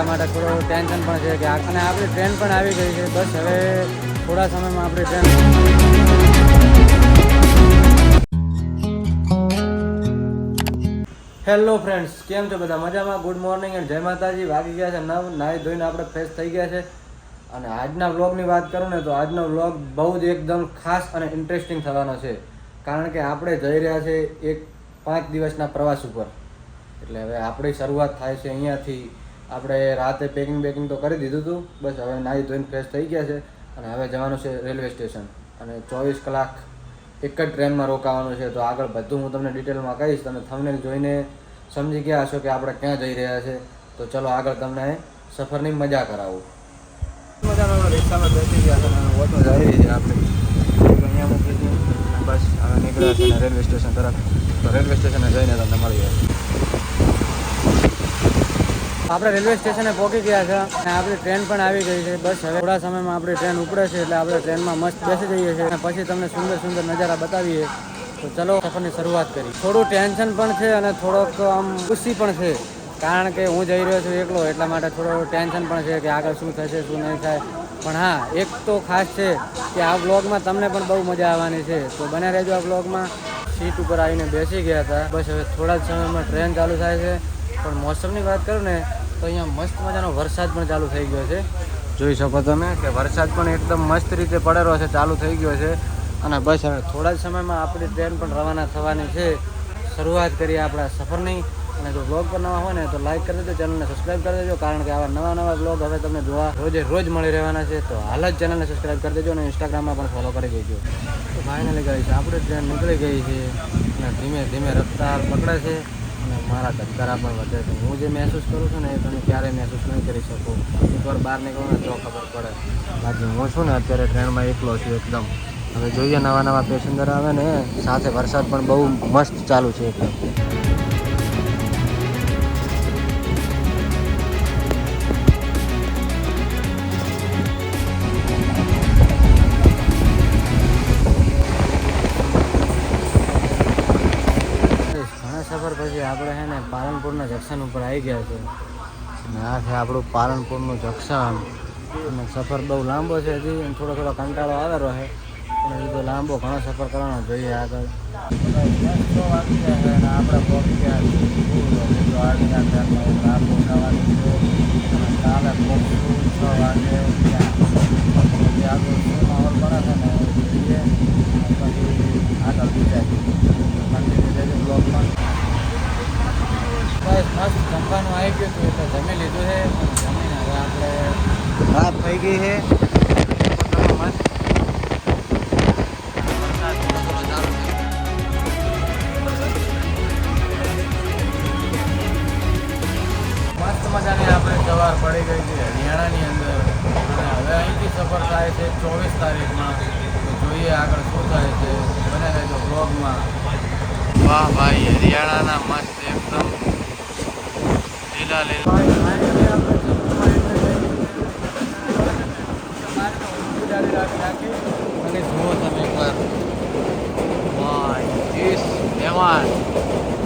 એટલા માટે થોડો ટેન્શન પણ છે કે અને આપણી ટ્રેન પણ આવી ગઈ છે. બસ હવે થોડા સમયમાં આપણી ટ્રેન. હેલો ફ્રેન્ડ્સ, કેમ છો બધા? મજામાં? ગુડ મોર્નિંગ એન્ડ જય માતાજી. વાગી ગયા છે 9, નાહી ધોઈને આપણે ફ્રેશ થઈ ગયા છે. અને આજના વ્લોગની વાત કરું ને તો આજનો વ્લોગ બહુ જ એકદમ ખાસ અને ઇન્ટરેસ્ટિંગ થવાનો છે. કારણ કે આપણે જઈ રહ્યા છે એક 5 દિવસના પ્રવાસ ઉપર. એટલે હવે આપણી શરૂઆત થાય છે અહીંયાથી. આપણે રાતે પેકિંગ તો કરી દીધું હતું. બસ હવે નાહી ધોઈને ફ્રેશ થઈ ગયા છે અને હવે જવાનું છે રેલવે સ્ટેશન. અને 24 કલાક એક જ ટ્રેનમાં રોકાવાનું છે. તો આગળ બધું હું તમને ડિટેલમાં કહીશ. તમે થંબનેલ જોઈને સમજી ગયા હશો કે આપણે ક્યાં જઈ રહ્યા છે. તો ચલો આગળ તમને સફરની મજા કરાવું. મજાનો રિક્ષામાં બેસી ગયા છે અને ઓટો જઈ રહી છે આપણે અહીંયા મૂકી છે. બસ હવે નીકળ્યા છે રેલવે સ્ટેશન તરફ. તો રેલવે સ્ટેશને જઈને તમને મળીએ. આપણે રેલવે સ્ટેશને પહોંચી ગયા છે અને આપણી ટ્રેન પણ આવી ગઈ છે. બસ હવે થોડા સમયમાં આપણી ટ્રેન ઉપડે છે એટલે આપણે ટ્રેનમાં મસ્ત બેસી જઈએ છીએ અને પછી તમને સુંદર સુંદર નજારા બતાવીએ. તો ચલો સફરની શરૂઆત કરી. થોડું ટેન્શન પણ છે અને થોડોક આમ ખુશી પણ છે. કારણ કે હું જઈ રહ્યો છું એકલો, એટલા માટે થોડું ટેન્શન પણ છે કે આગળ શું થશે શું નહીં થાય. પણ હા, એક તો ખાસ છે કે આ વ્લોગમાં તમને પણ બહુ મજા આવવાની છે. તો બને રહેજો આ વ્લોગમાં. સીટ ઉપર આવીને બેસી ગયા હતા. બસ હવે થોડા જ સમયમાં ટ્રેન ચાલુ થાય છે. પણ મોસમની વાત કરું ને તો અહીંયા મસ્ત મજાનો વરસાદ પણ ચાલુ થઈ ગયો છે. જોઈ શકો તમે કે વરસાદ પણ એકદમ મસ્ત રીતે પડેલો છે, ચાલુ થઈ ગયો છે. અને બસ હવે થોડા જ સમયમાં આપણી ટ્રેન પણ રવાના થવાની છે. શરૂઆત કરીએ આપણા સફરની. અને જો બ્લોગ પર નવા હોય ને તો લાઈક કરી દેજો, ચેનલને સબસ્ક્રાઈબ કરી દેજો. કારણ કે આવા નવા બ્લોગ હવે તમને જોવા રોજ મળી રહેવાના છે. તો હાલ જ ચેનલને સબસ્ક્રાઈબ કરી દેજો અને ઇન્સ્ટાગ્રામમાં પણ ફોલો કરી દેજો. તો ફાઇનલી ગઈ છે આપણી ટ્રેન, નીકળી ગઈ છે અને ધીમે ધીમે રફતાર પકડે છે અને મારા ધબકારા પણ વધે છે. હું જે મહેસૂસ કરું છું ને એ તમે ક્યારેય મહેસૂસ નહીં કરી શકો. એકવાર બહાર નીકળો ને તો ખબર પડે. બાકી હું છું ને અત્યારે ટ્રેનમાં એકલો છું એકદમ. હવે જોઈએ નવા પેસેન્જર આવે ને સાથે વરસાદ પણ બહુ મસ્ત ચાલુ છે એકદમ. ઘણા સફર પછી આપણે છે ને પાલનપુરના જંકશન ઉપર આવી ગયા છે. અને આ છે આપણું પાલનપુરનું જંકશન. અને સફર બહુ લાંબો છે હજી અને થોડો કંટાળો આવેલો છે. પણ એ તો લાંબો ઘણો સફર કરવાનો જોઈએ આગળ. 10 વાગી ગયા છે અને આપણે પહોંચી ગયા છીએ. તો આજના ટ્રેનમાં એક રાત રોકાવાની છે અને કાલે પહોંચશું 6 વાગે ત્યાં. પછી આગળ શું માહોલ પડે છે ને જોઈએ પછી આગળ બીજા કન્ટિન્યુ રહેજો બ્લોગમાં. બસ મસ્ત જમવાનું આવી ગયું હતું એટલે જમી લીધું છે. જમીને હવે આપણે રાત થઈ ગઈ છે. મસ્ત મજાની આપણે સવાર પડી ગઈ છે હરિયાણાની અંદર. અને હવે અહીંથી સફર થાય છે 24 તારીખમાં. તો જોઈએ આગળ શું થાય છે. બને રહેજો બ્લોગમાં. વાહ ભાઈ, હરિયાણાના મસ્ત એકદમ લીલા અને જુઓ તમે એકવાર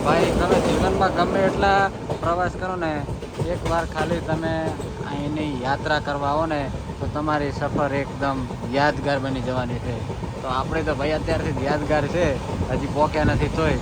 ભાઈ, તમે જીવનમાં ગમે એટલા પ્રવાસ કરો ને, એકવાર ખાલી તમે અહીંની યાત્રા કરવા આવો ને તો તમારી સફર એકદમ યાદગાર બની જવાની છે. તો આપણે તો ભાઈ અત્યારથી જ યાદગાર છે, હજી પહોંચ્યા નથી તોય.